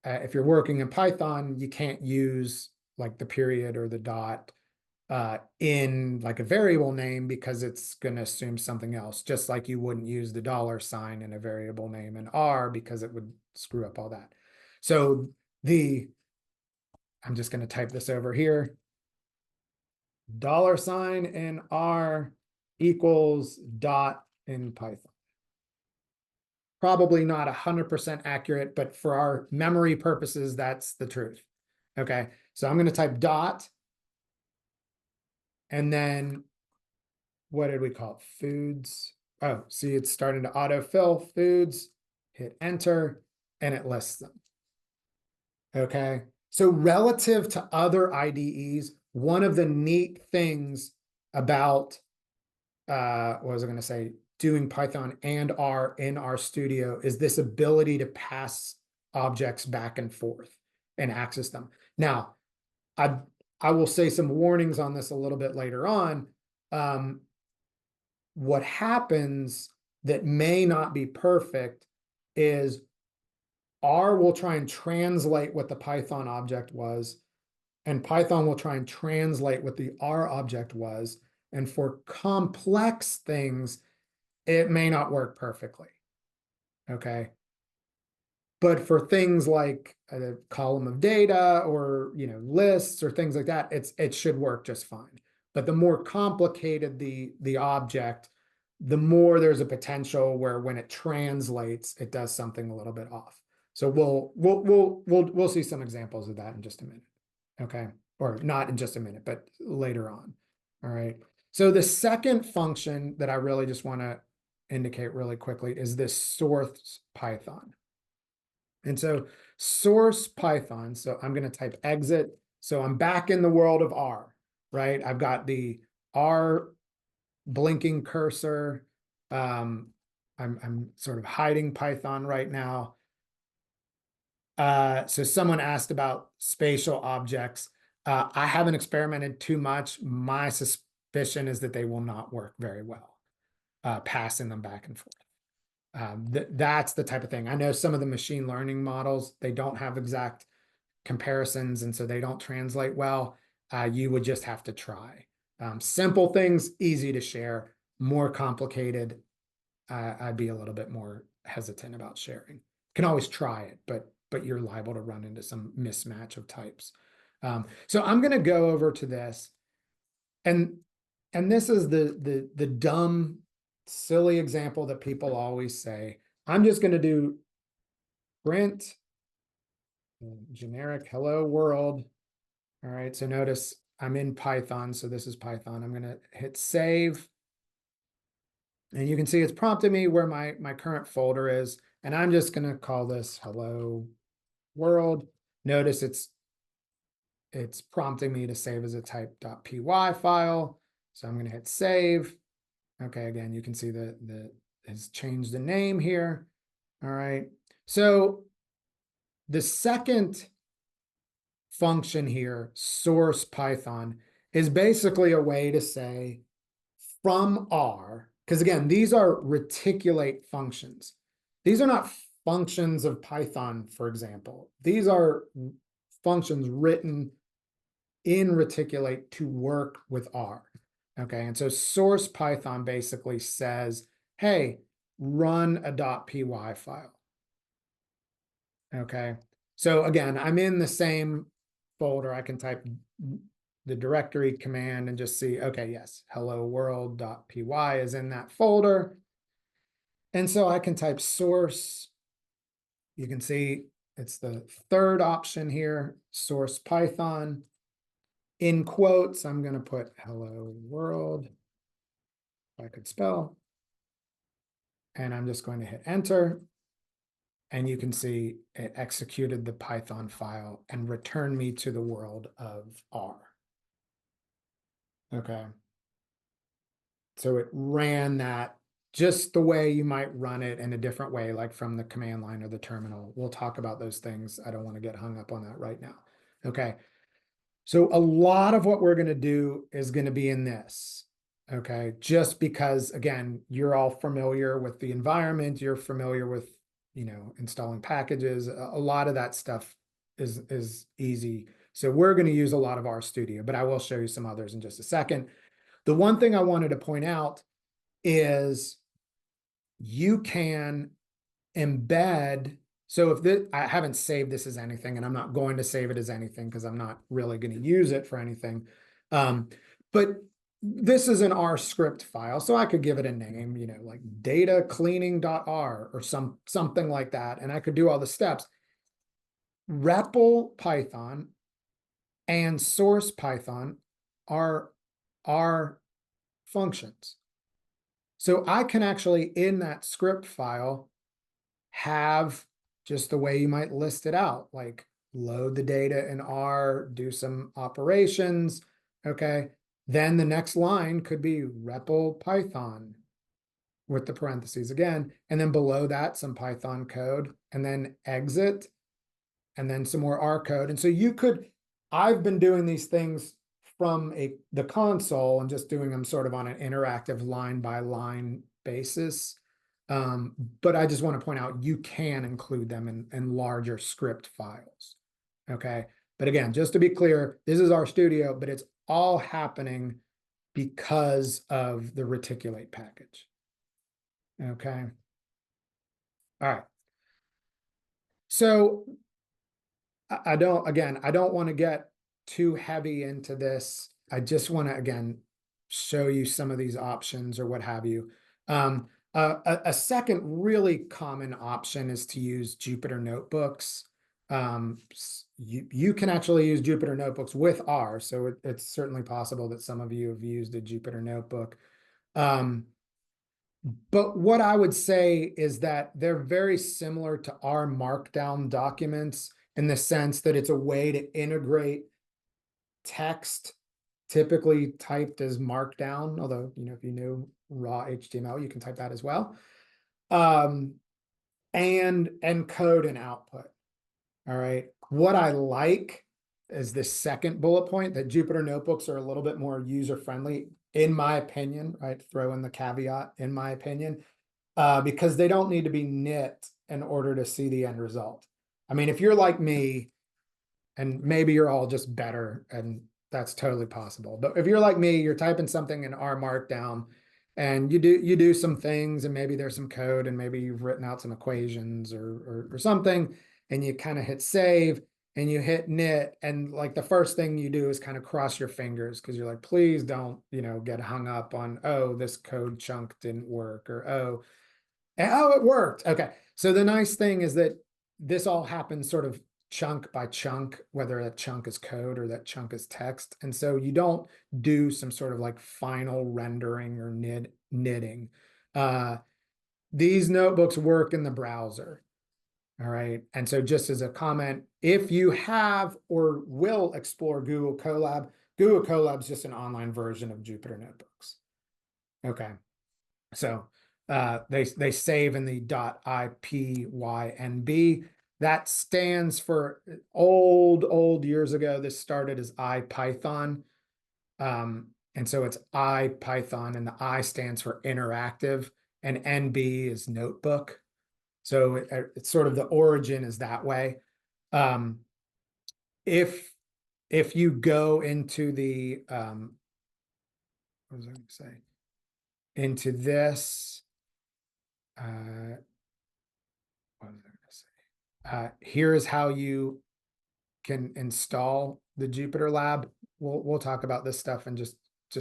if you're working in Python, you can't use like the period or the dot in like a variable name because it's going to assume something else, just like you wouldn't use the $sign in a variable name in R because it would screw up all that. So I'm just going to type this over here. $sign in R equals dot in Python. probably not 100% accurate, but for our memory purposes, that's the truth. Okay, so I'm going to type dot, and then what did we call it? Foods. Oh, see, it's starting to autofill foods. Hit enter, and it lists them. Okay, so relative to other IDEs, one of the neat things about what was I going to say, doing Python and R in RStudio is this ability to pass objects back and forth and access them. Now, I will say some warnings on this a little bit later on. What happens that may not be perfect is R will try and translate what the Python object was, and Python will try and translate what the R object was. And for complex things, it may not work perfectly. Okay. But for things like a column of data or, you know, lists or things like that, it should work just fine. But the more complicated the object, the more there's a potential where when it translates, it does something a little bit off. So we'll see some examples of that in just a minute. Okay. Or not in just a minute, but later on. All right. So the second function that I really just want to indicate really quickly is this source Python. And so source Python, so I'm going to type exit. So I'm back in the world of R, right? I've got the R blinking cursor. I'm sort of hiding Python right now. So someone asked about spatial objects. I haven't experimented too much. My suspicion is that they will not work very well, passing them back and forth. That's the type of thing. I know some of the machine learning models, they don't have exact comparisons, and so they don't translate well. You would just have to try. Simple things, easy to share. More complicated, I'd be a little bit more hesitant about sharing. Can always try it, but you're liable to run into some mismatch of types. So I'm going to go over to this, and this is the dumb, silly example that people always say. I'm just going to do print generic hello world. All right, so notice I'm in Python, so this is Python. I'm going to hit save, and you can see it's prompted me where my current folder is, and I'm just going to call this hello world. Notice it's prompting me to save as a type.py file. So I'm going to hit save. Okay, again, you can see that has changed the name here. All right. So the second function here, source Python, is basically a way to say from R, because again, these are reticulate functions. These are not functions of Python, for example. These are functions written in reticulate to work with R. Okay, and so source Python basically says, hey, run a .py file. Okay, so again, I'm in the same folder. I can type the directory command and just see, okay, yes, hello world.py is in that folder. And so I can type source. You can see it's the third option here, source Python. In quotes, I'm going to put hello world, if I could spell. And I'm just going to hit enter. And you can see it executed the Python file and returned me to the world of R. Okay. So it ran that just the way you might run it in a different way, like from the command line or the terminal. We'll talk about those things. I don't want to get hung up on that right now. Okay. So a lot of what we're going to do is going to be in this. Okay. Just because, again, you're all familiar with the environment, you're familiar with, you know, installing packages. A lot of that stuff is easy. So we're going to use a lot of RStudio, but I will show you some others in just a second. The one thing I wanted to point out is you can embed. So if this, I haven't saved this as anything, and I'm not going to save it as anything because I'm not really going to use it for anything. But this is an R script file, so I could give it a name, you know, like data cleaning.r or something like that, and I could do all the steps. REPL Python and source Python are R functions. So I can actually, in that script file, have just the way you might list it out, like load the data in R, do some operations, okay? Then the next line could be REPL Python with the parentheses again, and then below that, some Python code, and then exit, and then some more R code. And so you could, I've been doing these things from the console and just doing them sort of on an interactive line by line basis. But I just want to point out you can include them in larger script files. Okay. But again, just to be clear, this is RStudio, but it's all happening because of the reticulate package. Okay. All right. So I don't want to get too heavy into this. I just want to, again, show you some of these options or what have you. A second really common option is to use Jupyter Notebooks. You can actually use Jupyter Notebooks with R, so it's certainly possible that some of you have used a Jupyter Notebook. But what I would say is that they're very similar to R Markdown documents in the sense that it's a way to integrate text typically typed as Markdown, although, you know, if you knew raw HTML, you can type that as well. And code and output. All right. What I like is this second bullet point, that Jupyter Notebooks are a little bit more user-friendly, in my opinion, right? Throw in the caveat, in my opinion, because they don't need to be knit in order to see the end result. I mean, if you're like me, and maybe you're all just better, and that's totally possible. But if you're like me, you're typing something in R Markdown, and you do some things, and maybe there's some code, and maybe you've written out some equations or something, and you kind of hit save, and you hit knit, and like the first thing you do is kind of cross your fingers because you're like, please don't, you know, get hung up on, oh, this code chunk didn't work, or oh, it worked. Okay. So the nice thing is that this all happens sort of chunk by chunk, whether that chunk is code or that chunk is text. And so you don't do some sort of like final rendering or knitting. These notebooks work in the browser. All right. And so just as a comment, if you have or will explore Google Colab is just an online version of Jupyter Notebooks. Okay. So they save in the .ipynb. That stands for old years ago. This started as IPython. And so it's IPython, and the I stands for interactive, and NB is notebook. So it's sort of the origin is that way. If you go into the what was I going to say? Into this, what was I going to say? Here is how you can install the Jupyter Lab. We'll talk about this stuff in just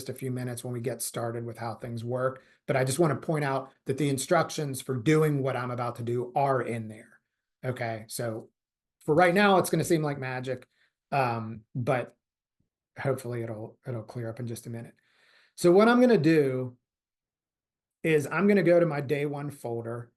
a few minutes when we get started with how things work. But I just want to point out that the instructions for doing what I'm about to do are in there. Okay, so for right now, it's going to seem like magic, but hopefully it'll clear up in just a minute. So what I'm going to do is I'm going to go to my day one folder.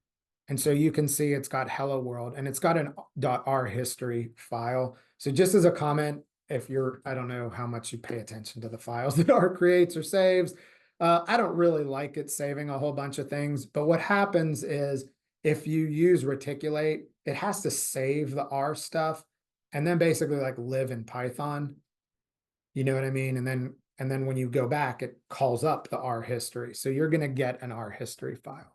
And so you can see it's got hello world, and it's got an .r history file. So just as a comment, if you're, I don't know how much you pay attention to the files that R creates or saves. I don't really like it saving a whole bunch of things, but what happens is if you use reticulate, it has to save the R stuff and then basically like live in Python. You know what I mean? And then when you go back, it calls up the R history. So you're going to get an R history file.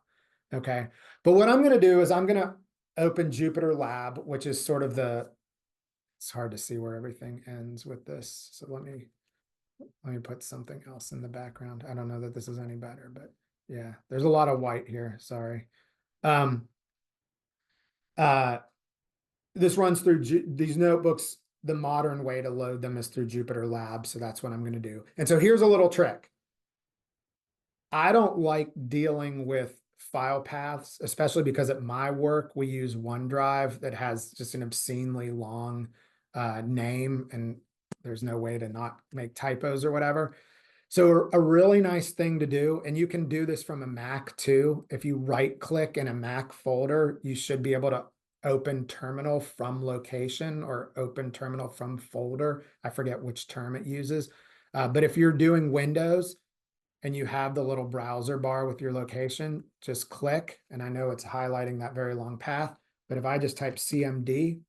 Okay. But what I'm going to do is I'm going to open Jupyter Lab, which is sort of it's hard to see where everything ends with this. So let me put something else in the background. I don't know that this is any better, but yeah, there's a lot of white here. Sorry. This runs through these notebooks. The modern way to load them is through Jupyter Lab. So that's what I'm going to do. And so here's a little trick. I don't like dealing with file paths, especially because at my work, we use OneDrive that has just an obscenely long name, and there's no way to not make typos or whatever. So a really nice thing to do, and you can do this from a Mac too. If you right click in a Mac folder, you should be able to open terminal from location or open terminal from folder. I forget which term it uses. But if you're doing Windows and you have the little browser bar with your location, just click. And I know it's highlighting that very long path, but if I just type CMD,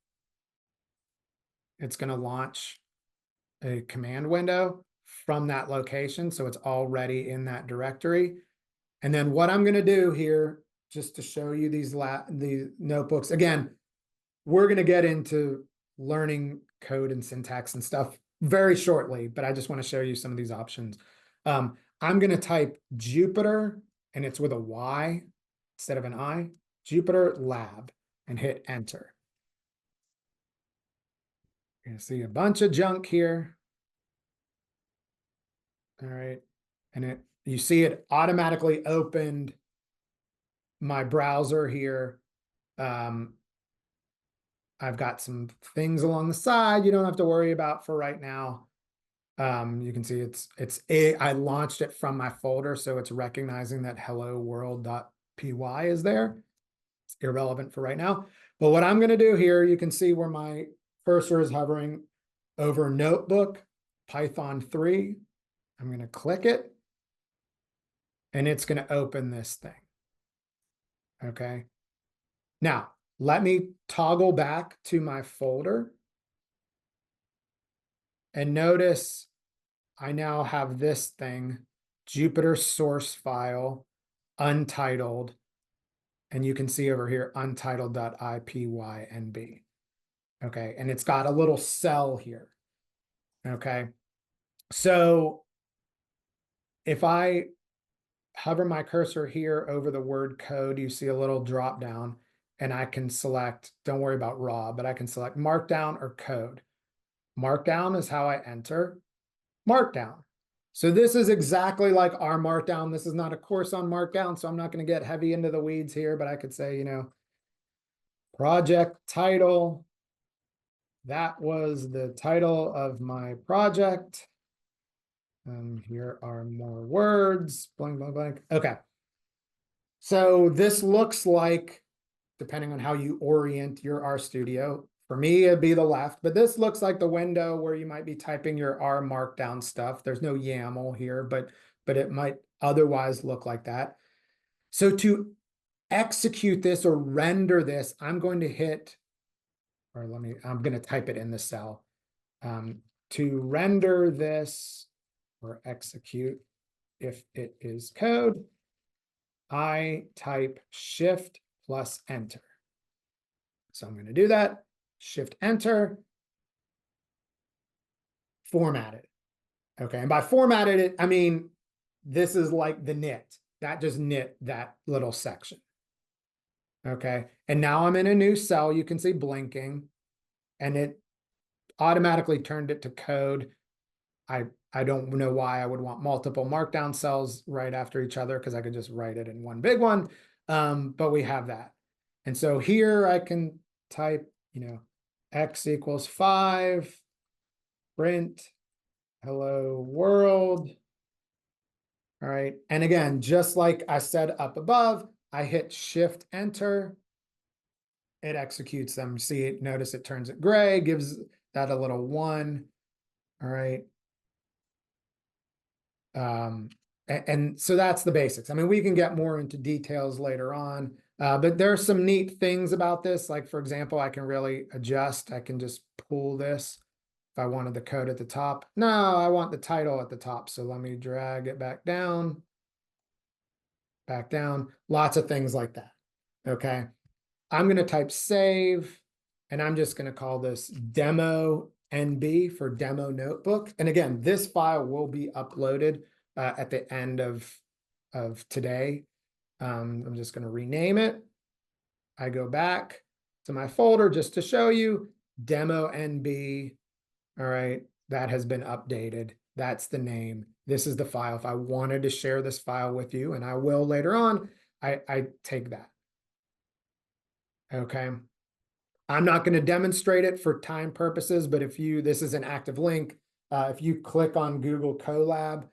it's going to launch a command window from that location. So it's already in that directory. And then what I'm going to do here, just to show you these notebooks, again, we're going to get into learning code and syntax and stuff very shortly, but I just want to show you some of these options. I'm going to type Jupyter, and it's with a Y instead of an I, Jupyter Lab, and hit enter. You're going to see a bunch of junk here. All right. And you see it automatically opened my browser here. I've got some things along the side you don't have to worry about for right now. You can see I launched it from my folder, so it's recognizing that hello world.py is there. It's irrelevant for right now. But what I'm going to do here, you can see where my cursor is hovering over Notebook, Python 3. I'm going to click it, and it's going to open this thing. Okay. Now, let me toggle back to my folder. And notice I now have this thing, Jupyter source file, untitled. And you can see over here, untitled.ipynb. Okay. And it's got a little cell here. Okay. So if I hover my cursor here over the word code, you see a little drop down, and I can select, don't worry about raw, but I can select markdown or code. Markdown is how I enter markdown. So this is exactly like our markdown. This is not a course on markdown, so I'm not going to get heavy into the weeds here, but I could say, project title. That was the title of my project. Here are more words, blank, blank, blank. Okay. So this looks like, depending on how you orient your RStudio, for me, it'd be the left, but this looks like the window where you might be typing your R markdown stuff. There's no YAML here, but it might otherwise look like that. So to execute this or render this, I'm going to hit, or I'm going to type it in the cell. To render this or execute, if it is code, I type Shift plus Enter. So I'm going to do that. Shift Enter, formatted. Okay, and by formatted it, I mean, this is like the knit. That just knit that little section. Okay, and now I'm in a new cell. You can see blinking, and it automatically turned it to code. I don't know why I would want multiple markdown cells right after each other, because I could just write it in one big one. But we have that. And so here I can type, x equals 5, print, hello world. All right. And again, just like I said up above, I hit Shift Enter. It executes them. See it, notice it turns it gray, gives that a little 1. All right. And so that's the basics. I mean, we can get more into details later on, but there are some neat things about this. Like, for example, I can really adjust. I can just pull this if I wanted the code at the top. No, I want the title at the top. So let me drag it back down. Lots of things like that. Okay. I'm going to type save, and I'm just going to call this demo NB for demo notebook. And again, this file will be uploaded at the end of today. I'm just going to rename it. I go back to my folder just to show you demo NB. All right, that has been updated. That's the name. This is the file. If I wanted to share this file with you, and I will later on, I take that. Okay. I'm not going to demonstrate it for time purposes, but this is an active link. If you click on Google Colab,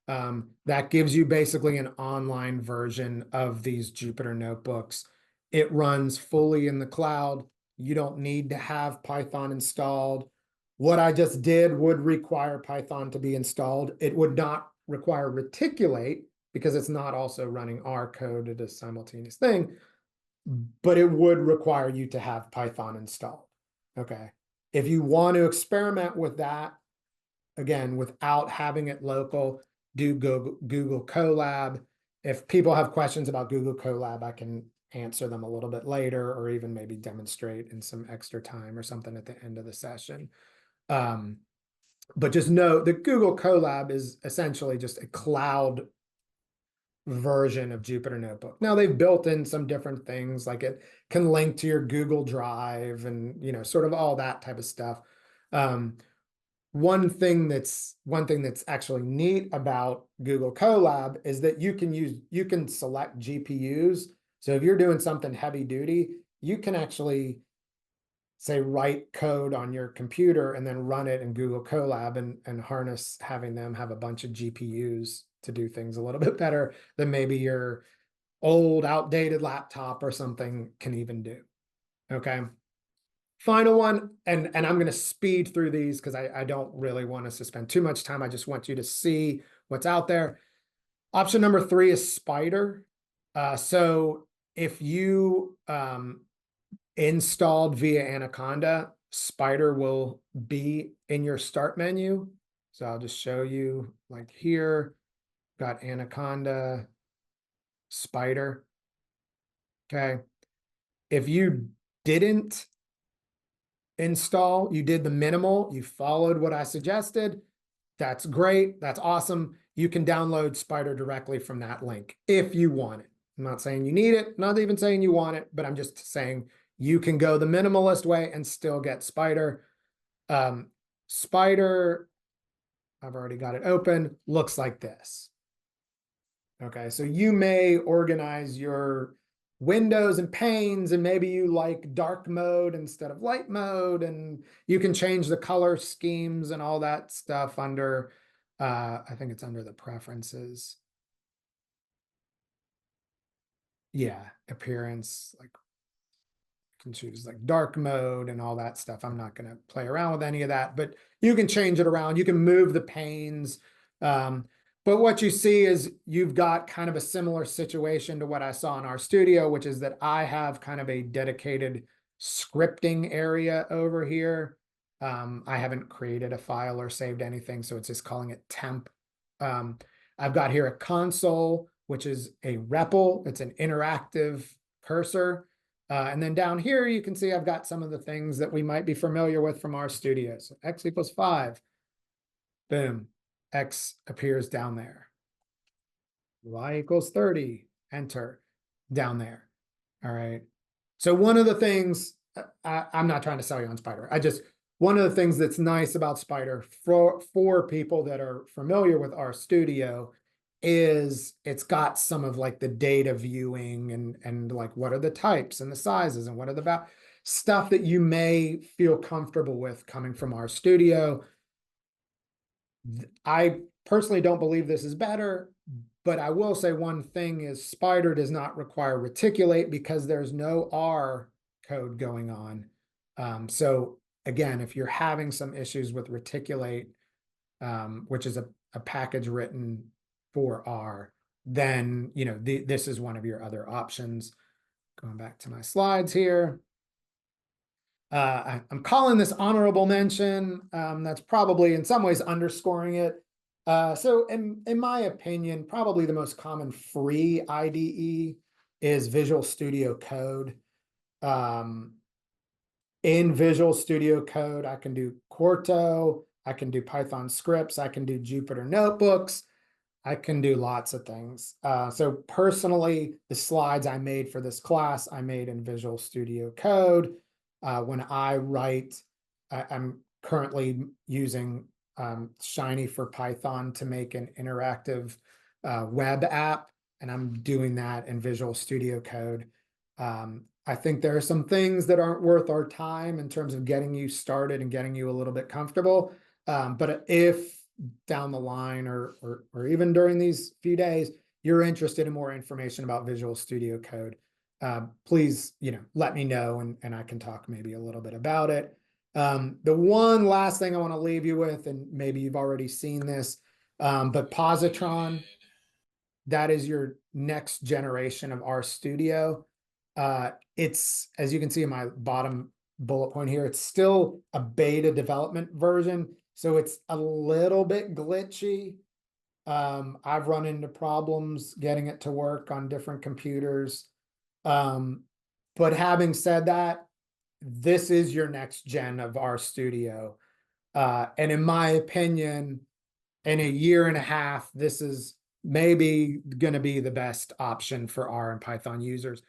that gives you basically an online version of these Jupyter notebooks. It runs fully in the cloud. You don't need to have Python installed. What I just did would require Python to be installed. It would not require Reticulate because it's not also running R code at a simultaneous thing, but it would require you to have Python installed. Okay. If you want to experiment with that, again, without having it local, do Google Colab. If people have questions about Google Colab, I can answer them a little bit later, or even maybe demonstrate in some extra time or something at the end of the session. But just know that Google Colab is essentially just a cloud version of Jupyter Notebook. Now they've built in some different things, like it can link to your Google Drive and, you know, sort of all that type of stuff. One thing that's actually neat about Google Colab is that you can select GPUs. So if you're doing something heavy duty, you can actually say write code on your computer and then run it in Google Colab and harness having them have a bunch of GPUs to do things a little bit better than maybe your old outdated laptop or something can even do. Okay. Final one, and I'm going to speed through these because I don't really want us to spend too much time. I just want you to see what's out there. Option number 3 is Spider. So if you installed via Anaconda, Spider will be in your start menu. So I'll just show you, like here, got Anaconda, Spider. Okay. If you didn't install, you did the minimal, you followed what I suggested, that's great, that's awesome. You can download Spider directly from that link if you want it. I'm not saying you need it, not even saying you want it, but I'm just saying you can go the minimalist way and still get Spider. Spider, I've already got it open, looks like this. Okay, so you may organize your windows and panes, and maybe you like dark mode instead of light mode, and you can change the color schemes and all that stuff under, I think it's under the preferences. Yeah, appearance, like can choose like dark mode and all that stuff. I'm not going to play around with any of that, but you can change it around. You can move the panes. But what you see is you've got kind of a similar situation to what I saw in RStudio, which is that I have kind of a dedicated scripting area over here. I haven't created a file or saved anything, so it's just calling it temp. I've got here a console, which is a REPL. It's an interactive cursor. And then down here, you can see I've got some of the things that we might be familiar with from RStudio. So x equals 5. Boom. X appears down there. Y equals 30. Enter. Down there. All right. So one of the things, I'm not trying to sell you on Spider. One of the things that's nice about Spider for people that are familiar with RStudio is it's got some of like the data viewing and like what are the types and the sizes and what are the stuff that you may feel comfortable with coming from RStudio. I personally don't believe this is better, but I will say one thing is Spider does not require Reticulate because there's no R code going on. So again, if you're having some issues with Reticulate, which is a package written for R, then you know this is one of your other options. Going back to my slides here. I'm calling this honorable mention. That's probably in some ways underscoring it. So in my opinion, probably the most common free IDE is Visual Studio Code. In Visual Studio Code, I can do Quarto, I can do Python scripts, I can do Jupyter notebooks, I can do lots of things. So personally, the slides I made for this class, I made in Visual Studio Code. When I write, I'm currently using Shiny for Python to make an interactive web app, and I'm doing that in Visual Studio Code. I think there are some things that aren't worth our time in terms of getting you started and getting you a little bit comfortable. But if down the line or even during these few days, you're interested in more information about Visual Studio Code, please, let me know and I can talk maybe a little bit about it. The one last thing I want to leave you with, and maybe you've already seen this, but Positron, that is your next generation of RStudio. It's, as you can see in my bottom bullet point here, it's still a beta development version, so it's a little bit glitchy. I've run into problems getting it to work on different computers. But having said that, this is your next gen of RStudio. And in my opinion, in a year and a half, this is maybe going to be the best option for R and Python users.